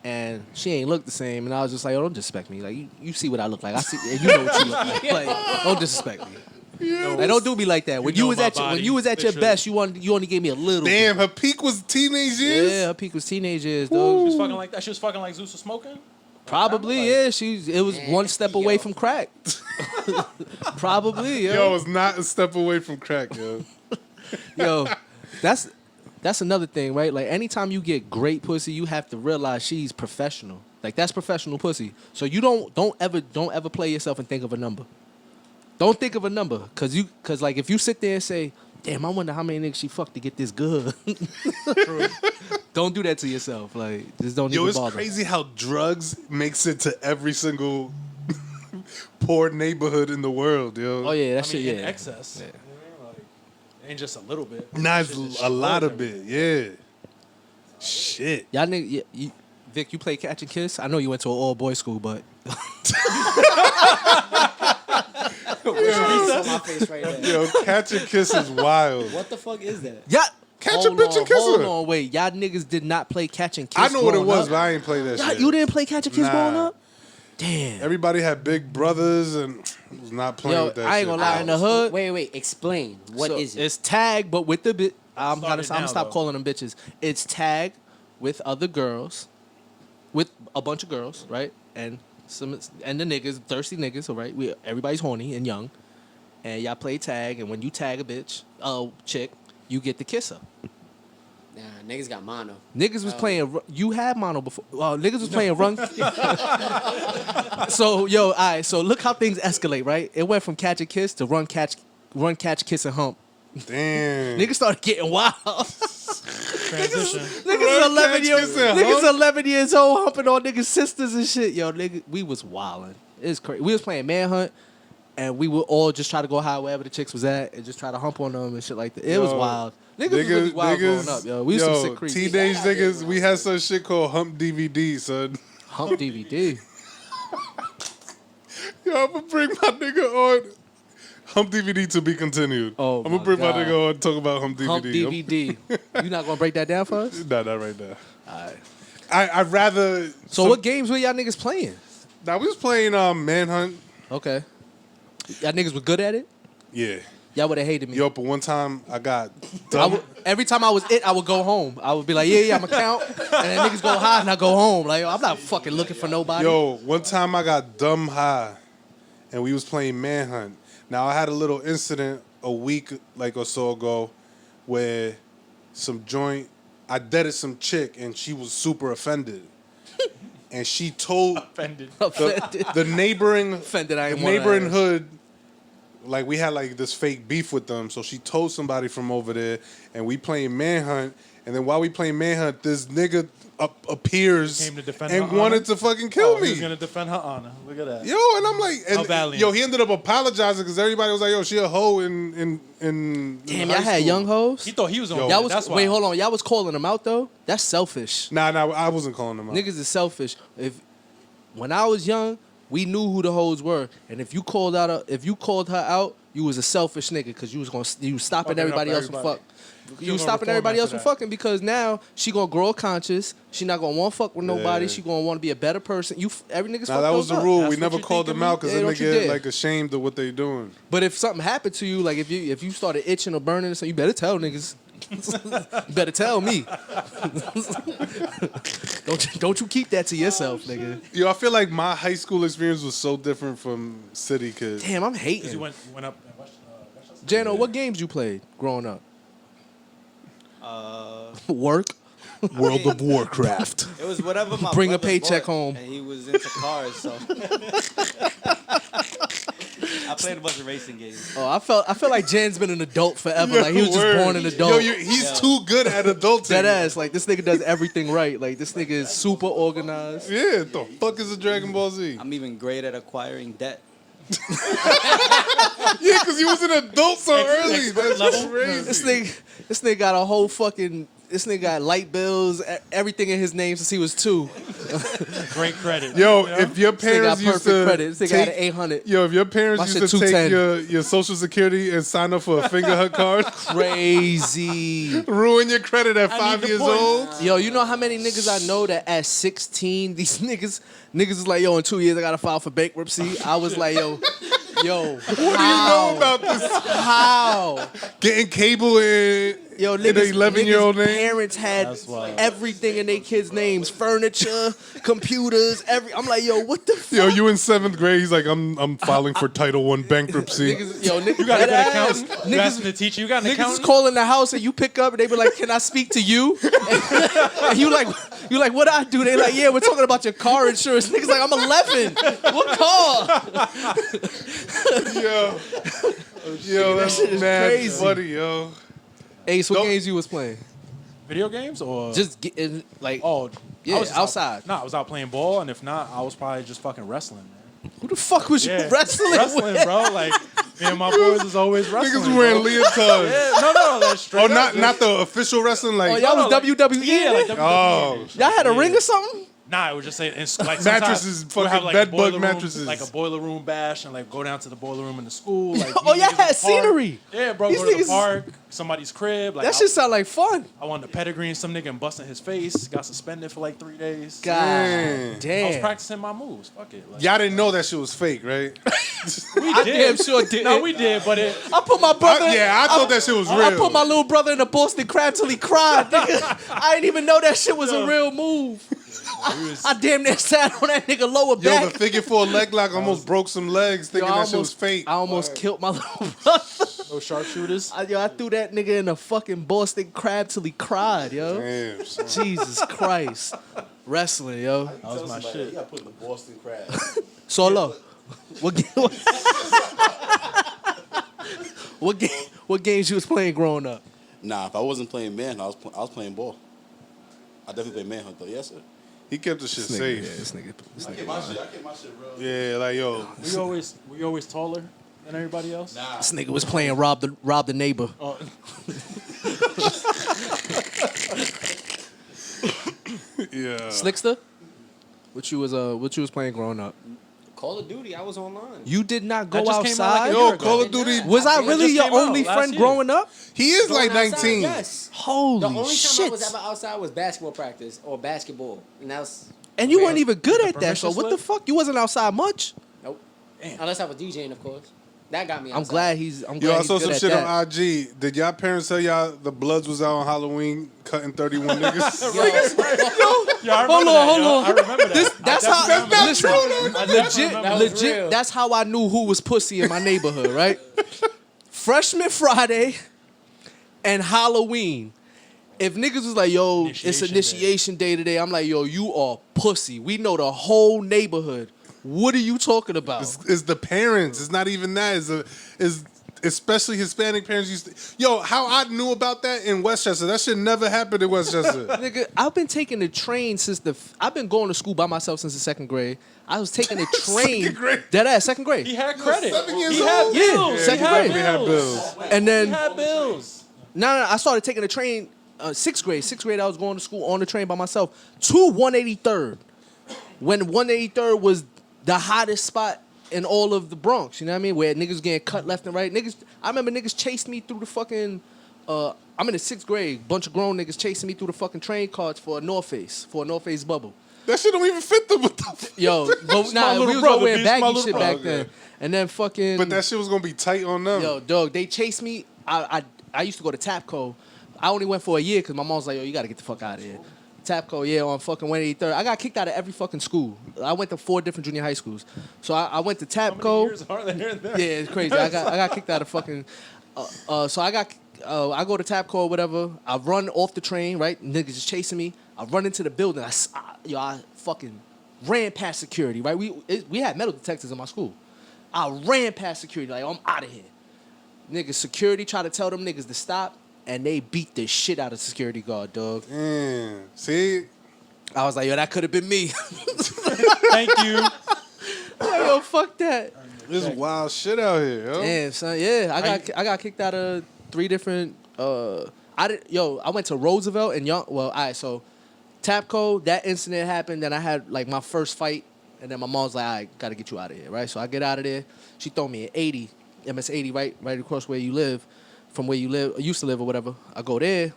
and she ain't look the same. And I was just like, oh, don't disrespect me. Like you see what I look like. I see, and you know what you look like. Like, don't disrespect me. Like, don't do me like that. When You you know was my at your, when body, you was at your literally. best, you only gave me a little. Damn, bit. her peak was teenage years. Yeah, her peak was teenage years, She though. was fucking like that. She was fucking like Zeus was smoking. Probably, Like- yeah. It was Man, one step away yo. from crack. Probably, Yo, it's not a step away from crack, yo. Yo, that's another thing, right? Like anytime you get great pussy, you have to realize she's professional. Like that's professional pussy. So you don't ever play yourself and think of a number. Don't think of a number, cause like if you sit there and say, "Damn, I wonder how many niggas she fucked to get this good." Don't do that to yourself. Like just don't Yo, even it's bother. crazy how drugs makes it to every single poor neighborhood in the world, yo. Oh yeah, that I shit. mean, Yeah. in excess. You know what I mean? Like, it ain't just a little bit. Nah, Shit it's just a lot of destroys it, yeah. Shit. Y'all nigga, Vic, you play catch and kiss? I know you went to an all boys school, but It's on my face right now. Yo, catch and kiss is wild. What the fuck is that? yeah. Catch a bitch and kiss Hold her. on, wait. Y'all niggas did not play catch and kiss. I know what it growing was, up? but I ain't play that Y'all, shit. you didn't play catch and kiss Nah. growing up? Damn. Everybody had big brothers and was not playing Yo, with that I ain't shit. gonna lie. In the hood, Wait, explain. What is it? It's tag, but with the bit. I'm Started gonna now, stop though. calling them bitches. It's tag with other girls, with a bunch of girls, right? And the niggas, thirsty niggas, all right? Everybody's horny and young, and y'all play tag. And when you tag a bitch, chick, you get to kiss her. Nah, niggas got mono. Niggas was playing. You had mono before. Niggas was playing run. So yo, all right. So look how things escalate, right? It went from catch and kiss to run, catch, run, catch, kiss, and hump. Damn. Niggas started getting wild. Transition. Niggas 11 years. kiss, and Niggas hump. 11 years old humping on niggas' sisters and shit. Yo, nigga, we was wilding. It's crazy. We was playing manhunt, and we would all just try to go high wherever the chicks was at, and just try to hump on them and shit like that. It was wild. Niggas was really wild growing up, yo. We was some sick creeps. Teenage niggas, we had some shit called Hump DVD, son. Hump DVD. Yo, I'm gonna bring my nigga on. Hump DVD to be continued. Oh, I'm gonna my bring my God. nigga on and talk about Hump DVD. Hump DVD. You not gonna break that down for us? Nah, not right now. All right. I'd rather. So what games were y'all niggas playing? Now, we was playing Manhunt. Okay. Y'all niggas were good at it? Yeah. Y'all would have hated me. Yo, but one time I got dumb. Every time I was I would go home. I would be like, yeah, I'm a count. And then niggas go high and I go home. Like, I'm not fucking looking for nobody. Yo, one time I got dumb high, and we was playing Manhunt. Now, I had a little incident a week or so ago where I deaded some chick, and she was super offended. And she told Offended. the neighboring Offended, I ain't the wanna neighboring ask. hood, like we had like this fake beef with them. So she told somebody from over there, and we playing Manhunt. And then while we playing Manhunt, this nigga appears Came to defend and her wanted honor? to fucking kill He me. was gonna defend her honor. Look at that. Yo, and I'm like, How valiant. yo, he ended up apologizing because everybody was like, yo, she a hoe in Damn, high y'all had school. young hoes? He thought he was on. Yo. Y'all was, That's why. wait, hold on. Y'all was calling them out, though? That's selfish. Nah, I wasn't calling them out. Niggas is selfish. When I was young, we knew who the hoes were. And if you called her out, you was a selfish nigga because you was stopping Fucking everybody up else from everybody. You was stopping everybody else from fucking because now she gonna grow conscious. She not gonna want to fuck with nobody. Yeah. She gonna want to be a better person. Every nigga's Nah, fuck that those was the up. rule. That's We what never you called think them of me? out because Yeah, then they don't you get dare. like ashamed of what they doing. But if something happened to you, like if you started itching or burning, so you better tell niggas. You better tell me. don't you keep that to yourself, nigga. Yo, I feel like my high school experience was so different from city kids. Damn, I'm Because hating. you went up in Westchester. Jano, what games you played growing up? Work. World of Warcraft. It was whatever my Bring a brother paycheck bought, home. and he was into cars, so I played a bunch of racing games. Oh, I felt like Jan's been an adult forever. Like he was just Word. born an adult. Yo, he's too good at adulting. That ass, like this nigga does everything right. Like this nigga is super organized. Yeah, the fuck is a Dragon Ball Z? I'm even great at acquiring debt. Yeah, because he was an adult so early. That's level. crazy. This nigga got a whole fucking. This nigga got light bills, everything in his name since he was 2. Great credit. Yo, You know? if your This nigga got parents used perfect to credit. This nigga had an take, 800. yo, if your parents My used shit to take 210. your Social Security and sign up for a finger hut card, Crazy. ruin your credit at I 5 need the years points. old. Yo, you know how many niggas I know that at 16, these niggas is like, yo, in 2 years I gotta file for bankruptcy. I was like, yo, What do you how? know about this? How? Getting cable in Yo, an niggas, 11-year-old niggas' name? parents had That's wild. everything in their kids' names, furniture, computers, I'm like, yo, what the fuck? Yo, you in 7th grade? He's like, I'm filing for Title I bankruptcy. Niggas, You got a good that accountant. ass, You asking Niggas, the teacher. You got an niggas is accountant. calling the house and you pick up and they be like, can I speak to you? And you like, what I do? They like, yeah, we're talking about your car insurance. Niggas like, I'm 11. What car? Yo, that that's shit is mad crazy. funny, yo. Ace, what Don't- games you was playing? Video games or Just getting like, oh yeah, I was just outside. I was out playing ball, and if not, I was probably just fucking wrestling, man. who the fuck was you wrestling with? bro. Like me and my boys was always wrestling. Niggas wearing bro. leotards. Yeah, no, that's straight. Oh, up. not the official wrestling, like Oh, y'all was like- WWE? Yeah, like WWE. Oh. Y'all had a ring or something? Nah, it was just saying it's like Mattresses, sometimes we'll fucking have, like, bed a boiler bug room- mattresses. like a boiler room bash, and like go down to the boiler room in the school. Like Oh, meet y'all niggas had in the park. scenery. Yeah, bro. These Go to the niggas- park, somebody's crib. Like That shit sound like fun. I wanted to pedigree some nigga and busting his face. Got suspended for like 3 days. God I was damn. practicing my moves. Fuck it. Like, Y'all didn't know that shit was fake, right? we I did. damn sure did. No, we did, but it. I put my brother. I thought that shit was real. I put my little brother in the Boston Crab till he cried. Nigga. I didn't even know that shit was a real move. I damn near sat on that nigga lower Yo, back. the figure 4 leg lock almost broke some legs thinking Yo, I that shit was fake. I almost killed my little brother. No sharpshooters. I threw that nigga in the fucking Boston Crab till he cried, yo. Damn, son. Jesus Christ. Wrestling, yo. That was my shit. You got put in the Boston crab. Solo. What What games you was playing growing up? Nah, if I wasn't playing Manhunt, I was playing ball. I definitely played Manhunt though. Yes, sir. He kept the shit safe. Yeah, this nigga. I kept my shit real. Yeah, like yo. Were you always taller than everybody else? Nah. This nigga was playing rob the neighbor. Oh, Yeah. Slickster, what you was playing growing up? Call of Duty, I was online. You did not That go just came out like outside. a Yo, year ago. Call of Duty. Was I It really just your came out only last friend year. growing up? He is Going like outside, 19. Yes. Holy The only time shit! I was ever outside was basketball practice or basketball, and that's And you weren't even good at that. permission So what the slip? fuck? You wasn't outside much. nope. Unless I was DJing, of course. That got me. I'm outside. glad he's. I'm glad Yo, I he's saw good some at shit that. on IG. Did y'all parents tell y'all the Bloods was out on Halloween cutting 31 niggas? Yo, yeah, I Hold remember on, that, hold yo. on. I remember that. That's I how. definitely remember Listen, that. legit, That was legit. real. That's how I knew who was pussy in my neighborhood. Right. Freshman Friday and Halloween. If niggas was like, yo, it's Initiation initiation day today, I'm like, yo, you are pussy. We know the whole neighborhood. What are you talking about? It's the parents. It's not even that. It's especially Hispanic parents used to. Yo, how I knew about that in Westchester. That shit never happened in Westchester. Nigga, I've been taking the train since I've been going to school by myself since the second grade. I was taking the train. Second grade? Dead ass, second grade. He had credit. 7 years He had old? bills. Yeah, He second had grade. We had bills. bills. And then He had bills. no, I started taking the train sixth grade. Sixth grade, I was going to school on the train by myself to 183rd. When 183rd was the hottest spot in all of the Bronx, you know what I mean? Where niggas getting cut left and right. I remember niggas chased me through the fucking. I'm in the sixth grade. Bunch of grown niggas chasing me through the fucking train cards for a North Face bubble. That shit don't even fit them. Yo, but my we little was brother, all wearing B. It's my baggy little shit brother. back then. And then fucking. But that shit was gonna be tight on them. Yo, dog, they chased me. I used to go to Tapco. I only went for a year because my mom was like, yo, you got to get the fuck out of here. Tapco, yeah, on fucking 183rd. I got kicked out of every fucking school. I went to 4 different junior high schools. So I went to How many Tapco. years are there in there? Yeah, it's crazy. I got kicked out of fucking. So I go to Tapco or whatever. I run off the train, right? Niggas just chasing me. I run into the building. I fucking ran past security, right? We had metal detectors in my school. I ran past security, like, I'm out of here. Niggas, security tried to tell them niggas to stop, and they beat the shit out of security guard, dog. Damn. See? I was like, yo, that could have been me. Thank you. Like, yo, fuck that. This wild shit out here, yo. Damn, son, yeah, I got kicked out of 3 different. I went to Roosevelt and Young. Well, all right, so Tapco, that incident happened. Then I had like my first fight, and then my mom's like, I gotta get you out of here, right? So I get out of there. She throw me an 80, MS 80, right across where you live, from where you used to live or whatever. I go there,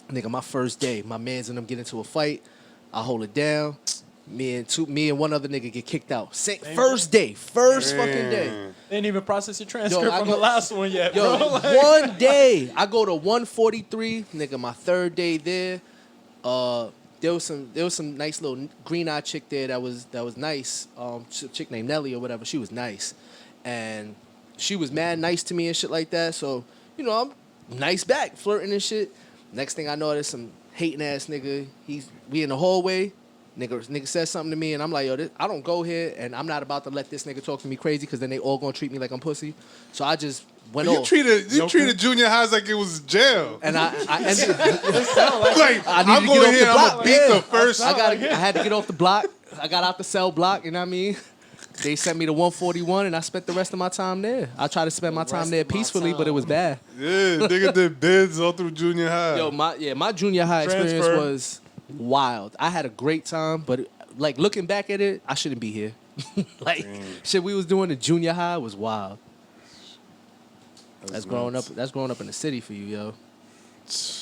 nigga. My first day, my mans and them get into a fight. I hold it down. Me and one other nigga get kicked out. First fucking day. They didn't even process your transcript I from go- the last one yet, Yo, bro. Like- one day I go to 143, nigga. My third day there, there was some nice little green-eyed chick there that was nice. Chick named Nelly or whatever. She was nice, and she was mad nice to me and shit like that. So you know I'm nice back, flirting and shit. Next thing I know, there's some hating ass nigga. We in the hallway. Nigga says something to me, and I'm like, yo, I don't go here, and I'm not about to let this nigga talk to me crazy, because then they all gonna treat me like I'm pussy. So I just went You off. treated junior highs like it was jail. And I ended Like, I I'm needed to get going off here, the I'm block. gonna beat the first. I had to get off the block. I got out the cell block, you know what I mean? They sent me to 141, and I spent the rest of my time there. I tried to spend my time there peacefully, but it was bad. Yeah, nigga did bids all through junior high. Yo, my junior high experience Transfer. was wild. I had a great time, but like looking back at it, I shouldn't be here. Like shit we was doing in junior high was wild. That's growing up in the city for you, yo.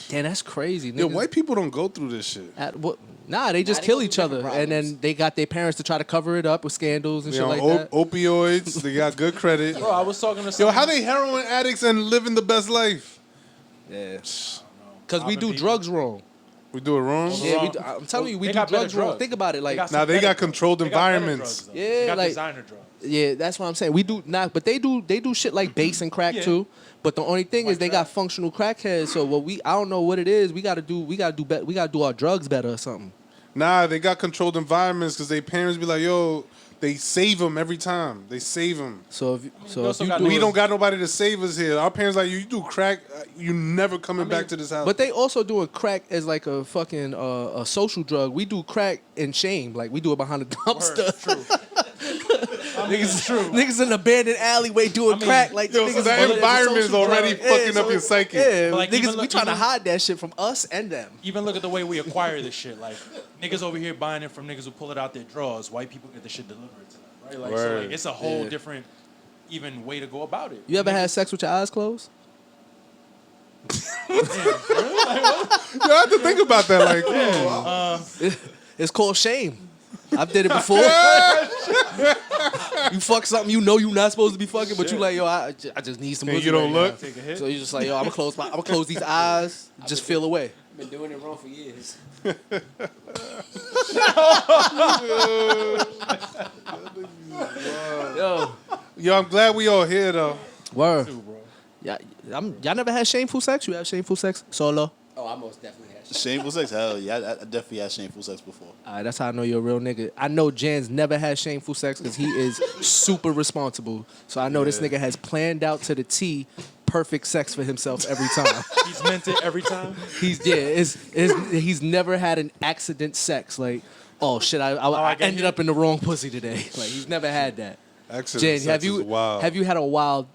Damn, that's crazy. Yo, niggas. white people don't go through this shit. Nah, they just they kill go each through other, different and then problems. they got their parents to try to cover it up with scandals and They shit on like that. opioids. They got good credit. Bro, I was talking to Yo, someone. how they heroin addicts and living the best life? Yeah, because we Robbing do people. drugs wrong. We do it wrong. Yeah, I'm telling you, we They do got better drugs wrong. drugs. Think about it, like Now they got controlled They got better environments. drugs, though. Yeah, They got like- designer drugs. yeah, that's what I'm saying. We do not, but they do shit like base and crack Yeah. too. But the only thing is White they trap. got functional crackheads. So I don't know what it is. We gotta do our drugs better or something. Nah, they got controlled environments because their parents be like, yo, they save them every time. They save them. So if also you got do We it- don't got nobody to save us here. Our parents like you do crack, you never coming back to this house. But they also doing crack as like a fucking a social drug. We do crack in shame, like we do it behind the dumpster. True. It's true. Niggas in an abandoned alleyway doing crack, like Yo, niggas so that doing it as a environment is social already drug. fucking so up your psyche. Yeah, But, like, niggas, even we look- trying to even- hide that shit from us and them. Even look at the way we acquire this shit. Like niggas over here buying it from niggas who pull it out their drawers. White people get the shit delivered to them, right? Like, so Word. like, it's a whole different, even way to go about it. You ever had sex with your eyes closed? You have to think about that. Like, It's called shame. I've did it before. You fuck something you know you're not supposed to be fucking, but you like, yo, I just need some. and pussy you don't right look. Take a now. hit. So you just like, yo, I'm gonna close these eyes, just feel away. Been doing it wrong for years. Yo, Yo, I'm glad we all here though. word. Too, bro. Yeah, y'all never had shameful sex? You have shameful sex solo? Oh, I most definitely had shit. Shameful sex? Hell yeah, I definitely had shameful sex before. That's how I know you're a real nigga. I know Jan's never had shameful sex because he is super responsible. So I know this nigga has planned out to the T perfect sex for himself every time. He's meant it every time. He's never had an accident sex. Like, oh shit, I got ended you. up in the wrong pussy today. Like he's never had that. Accident Jan, sex is wild. have you had a wild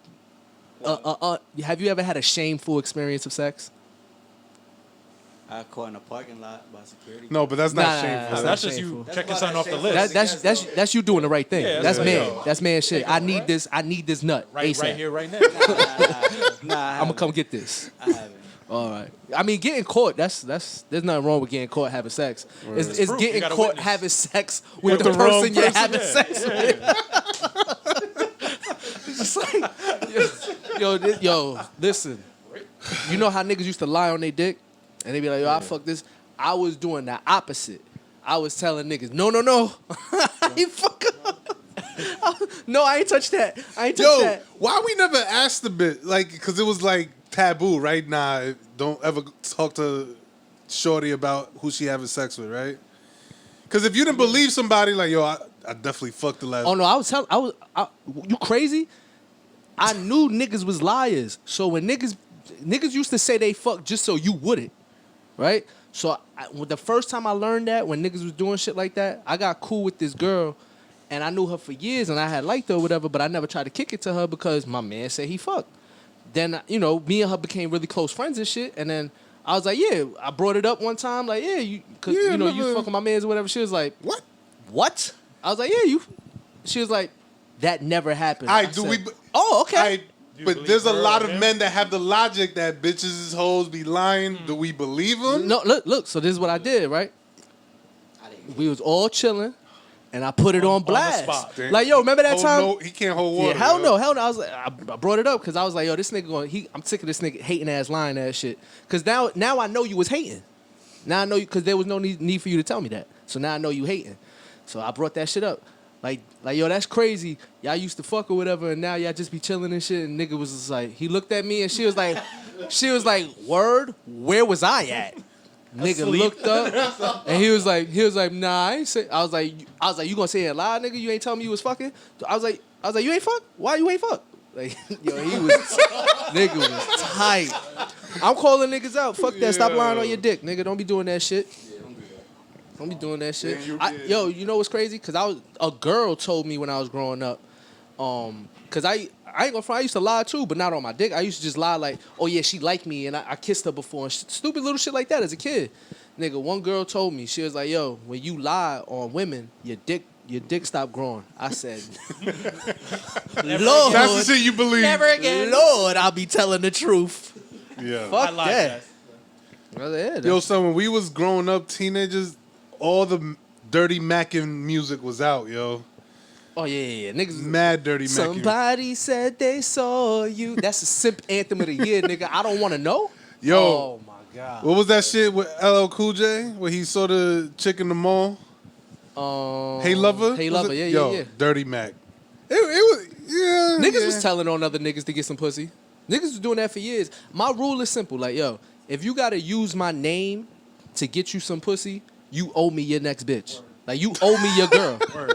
have you ever had a shameful experience of sex? I got caught in a parking lot by security. No, but that's not Nah, shameful. nah, That's not just you shameful. checking That's something why off the that list. That's you doing the right thing. Yeah, that's that's man. like, That's man shit. I need this. I need this nut. right ASAP. here, right now. Nah, I'm gonna come get this. I haven't. All right. I mean, getting caught. That's there's nothing wrong with getting caught having sex. It's It's proof. You getting gotta caught witness. having sex with With the the wrong person you're person, having yeah, sex with. It's just like, yo, listen. You know how niggas used to lie on their dick, and they be like, yo, I fuck this. I was doing the opposite. I was telling niggas, no. You fuck up. No, I ain't touched that. I ain't touched Yo, that. why we never asked the bit? Like, because it was like taboo, right? Nah, don't ever talk to Shorty about who she having sex with, right? Because if you didn't believe somebody, like, yo, I definitely fucked the last. Oh no, you crazy? I knew niggas was liars. So when niggas used to say they fuck just so you wouldn't, right? So the first time I learned that, when niggas was doing shit like that, I got cool with this girl, and I knew her for years, and I had liked her or whatever, but I never tried to kick it to her because my man said he fucked. Then, me and her became really close friends and shit, and then I was like, yeah, I brought it up one time, like, yeah, you never- fuck with my mans or whatever. She was like, What? what? I was like, yeah, you. She was like, that never happened. I I do said, we? Oh, okay. But believe there's a her lot or of him? men that have the logic that bitches is hoes be lying. Do we believe them? No, look. So this is what I did, right? I didn't. We was all chilling, and I put it on the blast. spot. Like, yo, remember that time? No, he can't hold water. Yeah, hell yo. no. I was like, I brought it up because I was like, yo, this nigga I'm sick of this nigga hating ass, lying ass shit. Because now I know you was hating. Now I know you, because there was no need for you to tell me that. So now I know you hating. So I brought that shit up. Like, yo, that's crazy. Y'all used to fuck or whatever, and now y'all just be chilling and shit. And nigga was just like, he looked at me and she was like, word, where was I at? Nigga looked up and he was like, nah, I ain't say. I was like, you gonna say a lie, nigga? You ain't telling me you was fucking? I was like, you ain't fuck? Why you ain't fuck? Like, yo, nigga was tight. I'm calling niggas out. Fuck that. Stop lying on your dick, nigga. Don't be doing that shit. Don't be doing that shit. Yo, you know what's crazy? Cause a girl told me when I was growing up, cause I ain't gonna front, I used to lie too, but not on my dick. I used to just lie like, oh yeah, she liked me and I kissed her before and stupid little shit like that as a kid. Nigga, one girl told me, she was like, yo, when you lie on women, your dick stop growing. I said, Lord, That's the shit you believe. Never again. Lord, I'll be telling the truth. Yeah. Fuck I like that. that. I was like, yeah, Yo, son, when we was growing up, teenagers, all the Dirty Mackin music was out, yo. oh yeah. Niggas. Mad Dirty Mackin. Somebody said they saw you. That's a simp anthem of the year, nigga. I don't want to know. Yo. Oh my god. What was that shit with LL Cool J where he saw the chick in the mall? Hey Lover? Hey Was Lover. it? Yeah, Yo, yeah. Dirty Mac. It was, yeah. Niggas yeah. was telling on other niggas to get some pussy. Niggas was doing that for years. My rule is simple. Like, yo, if you gotta use my name to get you some pussy, you owe me your next bitch. Like you owe me your girl. Word.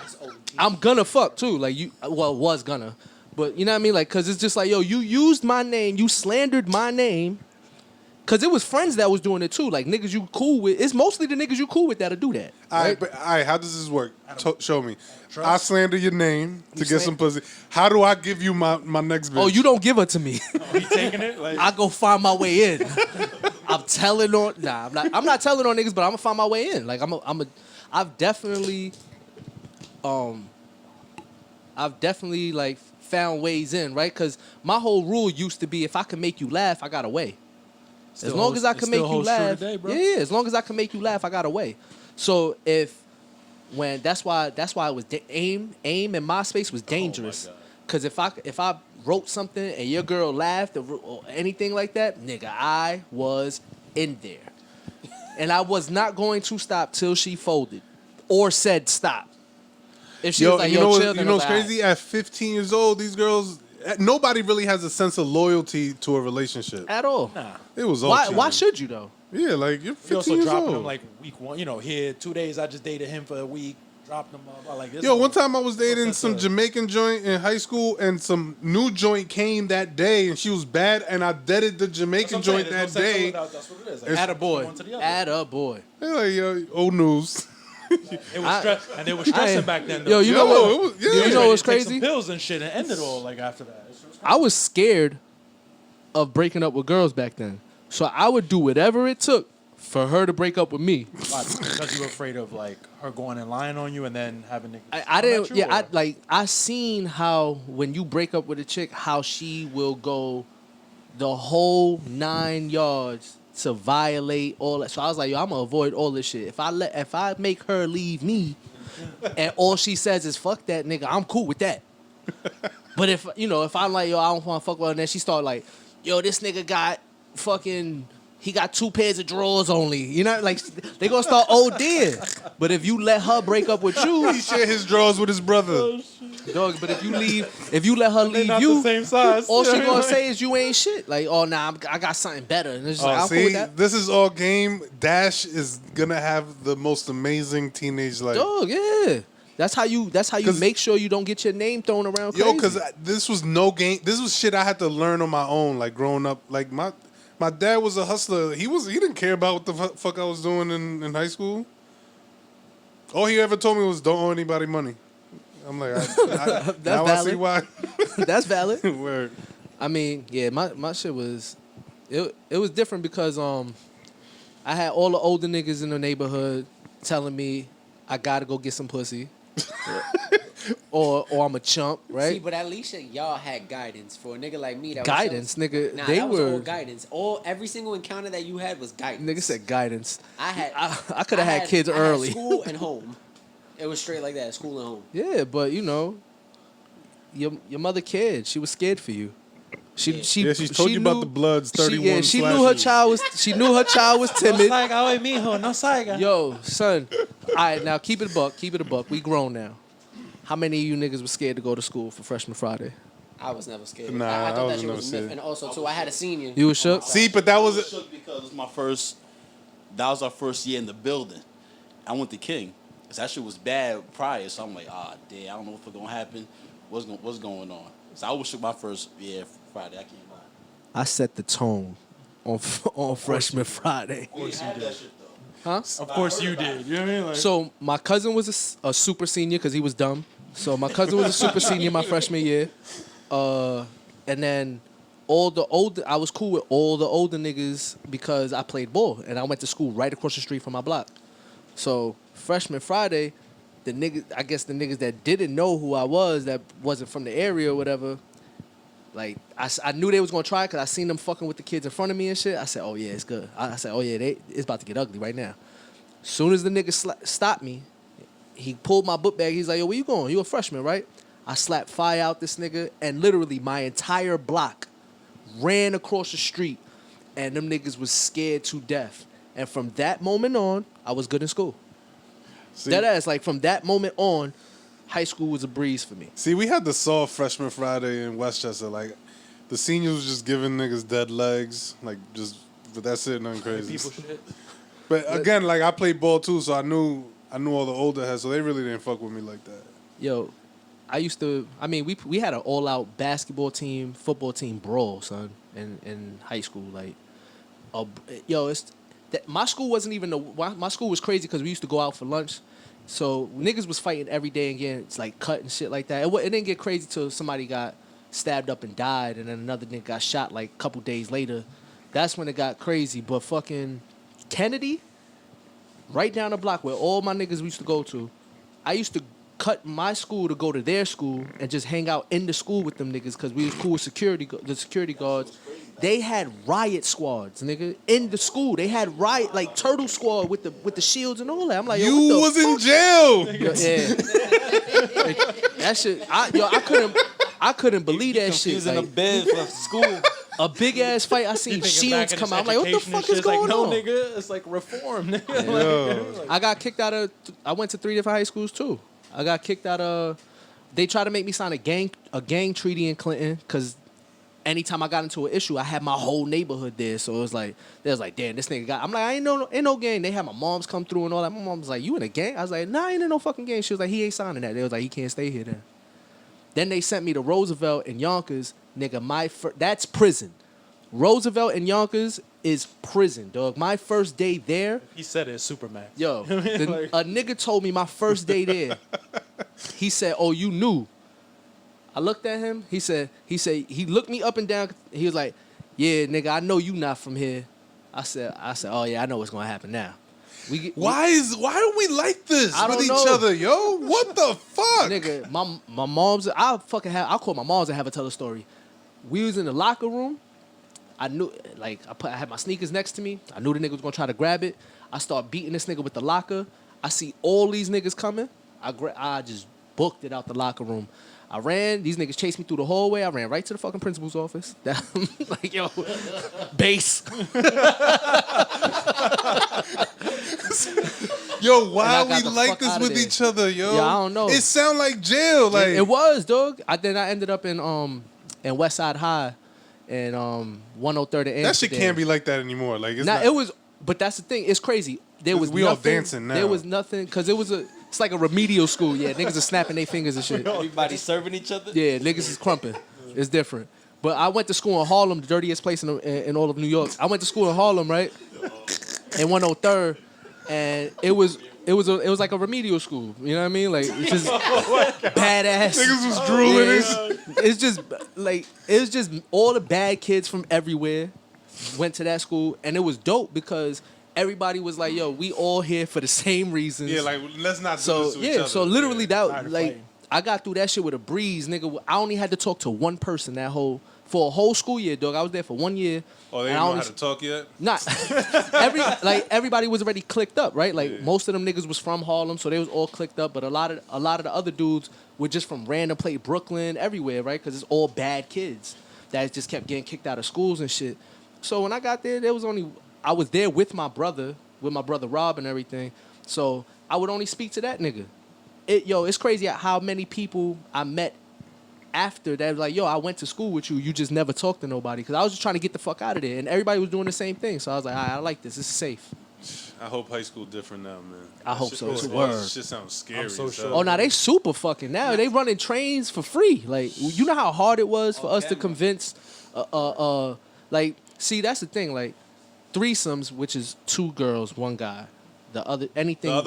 I'm gonna fuck too. Like you, well, was gonna, but you know what I mean. Like, cause it's just like, yo, you used my name, you slandered my name. Cause it was friends that was doing it too. Like niggas you cool with. It's mostly the niggas you cool with that'll do that. All Right? right, how does this work? Show me. Trust. I slander your name to get slan- some pussy. How do I give you my next bitch? Oh, you don't give her to me. You taking it? Like, I go find my way in. I'm telling on. Nah, I'm not telling on niggas, but I'm gonna find my way in. Like I've definitely like found ways in, right? Cause my whole rule used to be if I can make you laugh, I got a way. As long as I can make you laugh, yeah. As long as I can make you laugh, I got a way. So that's why it was aim in MySpace was dangerous. Cause if I wrote something and your girl laughed or anything like that, nigga, I was in there, and I was not going to stop till she folded or said stop. If she was like, you yo, know, chill, then you know I what's was like, crazy? At 15 years old, these girls, nobody really has a sense of loyalty to a relationship. at all. nah. It was all Why cheating. should you though? Yeah, like you're You 15 also years dropping old. them like week 1. You know, here 2 days I just dated him for a week. Dropped them up. I like this. Yo, one time I was dating sense some of- Jamaican joint in high school, and some new joint came that day, and she was bad, and I deaded the Jamaican joint that day. That's what it is. It's- Add a boy. One to the other. Add a boy. They're like, yo, old news. It was stress, and they were stressing back then. Yo, you Yo, know what? it was- yeah. You know what's Take some crazy? pills and shit, and end it all like after that. It's just I was scared of breaking up with girls back then, so I would do whatever it took for her to break up with me. because you were afraid of like her going and lying on you, and then having to. I didn't. Yeah, I seen how when you break up with a chick, how she will go the whole 9 yards to violate all that. So I was like, yo, I'm gonna avoid all this shit. If I make her leave me, and all she says is fuck that nigga, I'm cool with that. But if I'm like, yo, I don't want to fuck with her, and then she start like, yo, this nigga got fucking. He got 2 pairs of drawers only. You know, like they gonna start ODing. But if you let her break up with you, He shared his drawers with his brother. dog. But if you let her leave not you, the same size. all she gonna say is you ain't shit. Like, oh nah, I got something better. And it's just like, I'm cool with See, that. this is all game. Dash is gonna have the most amazing teenage life. Dog, yeah. That's how you 'Cause- make sure you don't get your name thrown around crazy. Yo, because this was no game. This was shit I had to learn on my own. Like growing up, like my dad was a hustler. He didn't care about what the fuck I was doing in high school. All he ever told me was don't owe anybody money. I'm like, now I see valid. why. That's valid. Word. I mean, yeah, my shit was it was different because I had all the older niggas in the neighborhood telling me I gotta go get some pussy. or I'm a chump, right? See, but at least y'all had guidance. For a nigga like me, that Guidance, was nigga. Nah, They that was were all guidance. Every single encounter that you had was guidance. nigga said guidance. I could have had kids early. Had school and home. It was straight like that, school and home. Yeah, but your mother cared. She was scared for you. She told you about the Bloods 31 She knew her slashes. child was timid. Saiga, oye, mijo, no saiga. Yo, son. All right, now keep it a buck. We grown now. How many of you niggas was scared to go to school for Freshman Friday? I was never scared. Nah, I I thought was that shit never was scared. myth. And also, too, I had a senior. You was shook? See, but that I was was shook because it was that was our first year in the building. I went to King. 'Cause that shit was bad prior, so I'm like, damn, I don't know what's gonna happen. What's going on? So I was shook my first year Friday. I can't lie. I set the tone on Freshman Friday. We had that shit though. Huh? Of course you did. You know what I mean? Like, So my cousin was a super senior because he was dumb. So my cousin was a super senior my freshman year. And then I was cool with all the older niggas because I played ball and I went to school right across the street from my block. So Freshman Friday, the niggas that didn't know who I was, that wasn't from the area or whatever, like I knew they was gonna try because I seen them fucking with the kids in front of me and shit. I said, oh yeah, it's good. I said, oh yeah, it's about to get ugly right now. Soon as the nigga stopped me, he pulled my book bag. He's like, yo, where you going? You a freshman, right? I slapped fire out this nigga, and literally my entire block ran across the street, and them niggas was scared to death. And from that moment on, I was good in school. see, That ass, like from that moment on, high school was a breeze for me. see, we had the soft Freshman Friday in Westchester. Like the seniors was just giving niggas dead legs, but that's it, nothing crazy. people shit. But again, like I played ball too, so I knew I knew all the older heads, so they really didn't fuck with me like that. Yo, we had an all-out basketball team, football team brawl, son, in high school. Like, my school wasn't even my school was crazy because we used to go out for lunch. So niggas was fighting every day and getting like cut and shit like that. It didn't get crazy till somebody got stabbed up and died, and then another nigga got shot like a couple days later. That's when it got crazy. But fucking Kennedy, right down the block where all my niggas used to go to, I used to cut my school to go to their school and just hang out in the school with them niggas because we was cool with the security guards. They had riot squads, nigga, in the school. They had riot, like Turtle Squad with the shields and all that. I'm like, yo, you was in jail. Yo, yeah. That shit, I couldn't believe that shit. Using Like, a bed for school. a big ass fight. I seen shields come out. I'm like, what the fuck is going on? No, nigga, it's like reform. Nigga. Yo. I got kicked out of. I went to 3 different high schools too. I got kicked out of. They tried to make me sign a gang treaty in Clinton because anytime I got into an issue, I had my whole neighborhood there. So it was like, they was like, damn, this nigga got. I'm like, ain't no gang. They had my moms come through and all that. My mom was like, you in a gang? I was like, nah, I ain't in no fucking gang. She was like, he ain't signing that. They was like, he can't stay here then. Then they sent me to Roosevelt and Yonkers. Nigga, that's prison. Roosevelt and Yonkers is prison, dog. My first day there. He said it's Supermax. Yo, a nigga told me my first day there. He said, oh, you knew. I looked at him. He said, he looked me up and down. He was like, yeah, nigga, I know you not from here. I said, oh yeah, I know what's gonna happen now. Why are we like this with each other, yo? What the fuck? Nigga, my mom's, I'll call my mom's and have her tell a story. We was in the locker room. I knew, like, I had my sneakers next to me. I knew the nigga was gonna try to grab it. I start beating this nigga with the locker. I see all these niggas coming. I just booked it out the locker room. I ran. These niggas chased me through the hallway. I ran right to the fucking principal's office. Like, yo, base. Yo, why are we like this with each other, yo? Yeah, I don't know. It sound like jail. Like it was, dog. Then I ended up in West Side High and 103rd and Amsterdam. That shit can't be like that anymore. Like, it's not. It was, but that's the thing. It's crazy. We all dancing now. There was nothing because it's like a remedial school. Yeah, niggas are snapping their fingers and shit. Everybody serving each other? Yeah, niggas is crumping. It's different. But I went to school in Harlem, the dirtiest place in all of New York. I went to school in Harlem, right? In 103rd, and it was like a remedial school. You know what I mean? Like, it's just badass. Niggas was drooling. It was just all the bad kids from everywhere went to that school, and it was dope because everybody was like, yo, we all here for the same reasons. Yeah, like, let's not do this to each other. So literally I got through that shit with a breeze, nigga. I only had to talk to one person for a whole school year, dog. I was there for 1 year. Oh, they didn't know how to talk yet? Not everybody was already clicked up, right? Like, most of them niggas was from Harlem, so they was all clicked up. But a lot of the other dudes were just from random place, Brooklyn, everywhere, right? Because it's all bad kids that just kept getting kicked out of schools and shit. So when I got there, I was there with my brother Rob and everything. So I would only speak to that nigga. It's crazy how many people I met after that was like, yo, I went to school with you. You just never talked to nobody. Because I was just trying to get the fuck out of there. And everybody was doing the same thing. So I was like, I like this. This is safe. I hope high school different now, man. I hope so. It's a word. This shit sounds scary. I'm so sure. Oh, now they super fucking now. They running trains for free. Like, you know how hard it was for us to convince, like, see, that's the thing. Like, threesomes, which is 2 girls, 1 guy. The other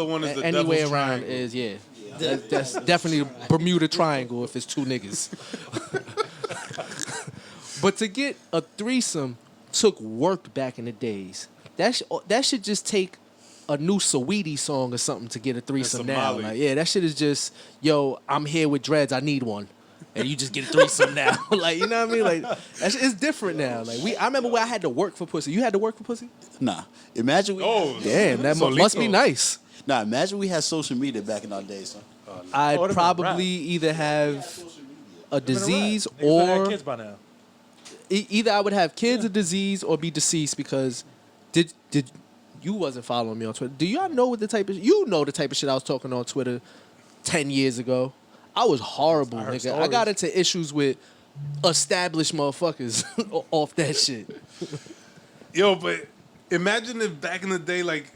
one is the devil's around triangle. is that's definitely a Bermuda Triangle if it's 2 niggas. But to get a threesome took work back in the days. That should just take a new Saweetie song or something to get a threesome now. Like, yeah, that shit is just, yo, I'm here with dreads, I need one. And you just get a threesome now. Like, you know what I mean? Like, it's different now. Like, I remember where I had to work for pussy. You had to work for pussy? Nah. Imagine we. Damn, that must be nice. Nah, imagine we had social media back in our days, son. I'd probably either have a disease Niggas had or kids by now. either I would have kids or disease or be deceased because did you wasn't following me on Twitter. Do y'all know the type of shit I was talking on Twitter 10 years ago? I was horrible, nigga. I got into issues with established motherfuckers off that shit. Yo, but imagine if back in the day, like,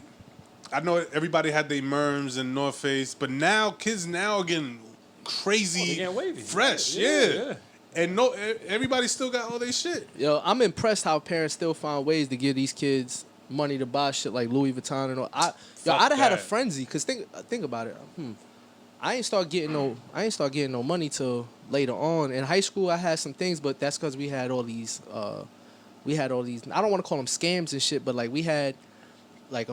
I know everybody had their Merms and North Face, but now kids now are getting crazy, getting wavy. fresh, Yeah. And everybody still got all their shit. Yo, I'm impressed how parents still find ways to give these kids money to buy shit like Louis Vuitton and all. I'd have had a frenzy because think about it. I ain't start getting no money till later on. In high school, I had some things, but that's because we had all these. I don't want to call them scams and shit, but like we had, like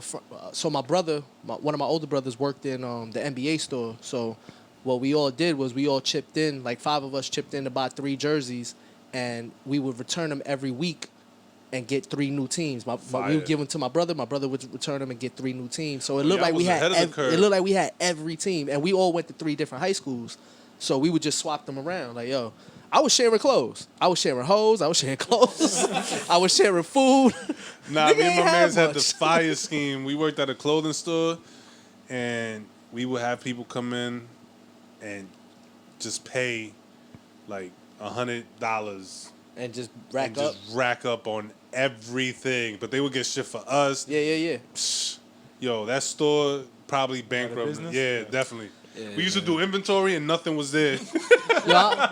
so my brother, one of my older brothers worked in the NBA store. So what we all did was we all chipped in, like 5 of us chipped in to buy 3 jerseys, and we would return them every week and get 3 new teams. We would give them to my brother would return them and get 3 new teams. So it looked like we had every team, and we all went to 3 different high schools. So we would just swap them around. Like, yo, I was sharing clothes. I was sharing hoes. I was sharing clothes. I was sharing food. Nah, me and my mans had the fire scheme. We worked at a clothing store, and we would have people come in and just pay like $100 and just rack up on everything. But they would get shit for us. Yeah. Yo, that store probably bankrupt. Yeah, definitely. Yeah, we used to do inventory and nothing was there. Yo,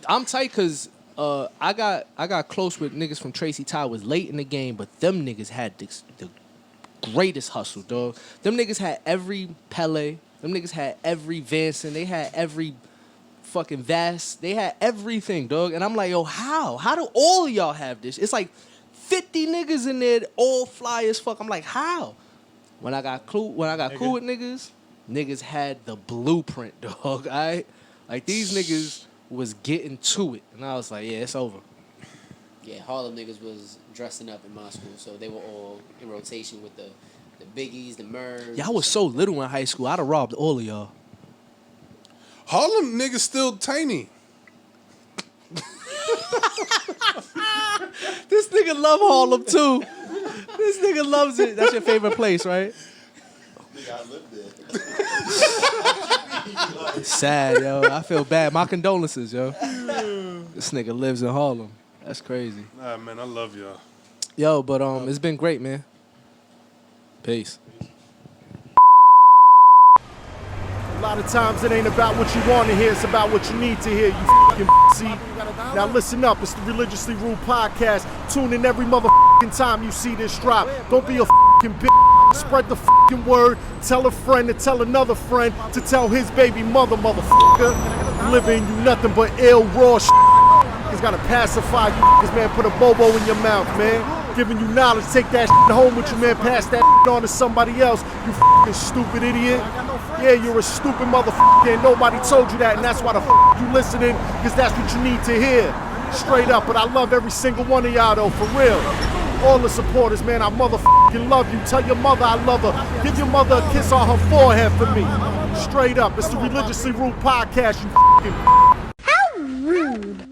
I'm tight because I got close with niggas from Tracy Towers late in the game, but them niggas had the greatest hustle, dog. Them niggas had every Pele. Them niggas had every Vanson. They had every fucking Vass. They had everything, dog. And I'm like, yo, how? How do all of y'all have this? It's like 50 niggas in there, all fly as fuck. I'm like, how? When I got cool with niggas had the blueprint, dog. All right? Like, these niggas was getting to it. And I was like, yeah, it's over. Yeah, Harlem niggas was dressing up in my school, so they were all in rotation with the Biggies, the Mervs. Y'all was so little in high school. I'd have robbed all of y'all. Harlem niggas still tiny. This nigga love Harlem, too. This nigga loves it. That's your favorite place, right? Nigga, I lived there. Sad, yo. I feel bad. My condolences, yo. This nigga lives in Harlem. That's crazy. Nah, man, I love y'all. Yo, but it's been great, man. Peace. A lot of times it ain't about what you want to hear, it's about what you need to hear, you fucking see. Now listen up, it's the Religiously Rude Podcast. Tune in every motherfucking time you see this drop. Don't be a fucking bitch. Spread the fucking word. Tell a friend to tell another friend to tell his baby mother, motherfucker. Living you nothing but ill, raw shit. He's gotta pacify you, man. Put a bobo in your mouth, man. Giving you knowledge, take that shit home with you, man. Pass that shit on to somebody else, you fucking stupid idiot. Yeah, you're a stupid motherfucker, and nobody told you that, and that's why the fuck you listening, because that's what you need to hear. Straight up, but I love every single one of y'all, though, for real. All the supporters, man, I motherfucking love you. Tell your mother I love her. Give your mother a kiss on her forehead for me. Straight up, it's the Religiously Rude Podcast, you fucking. How rude.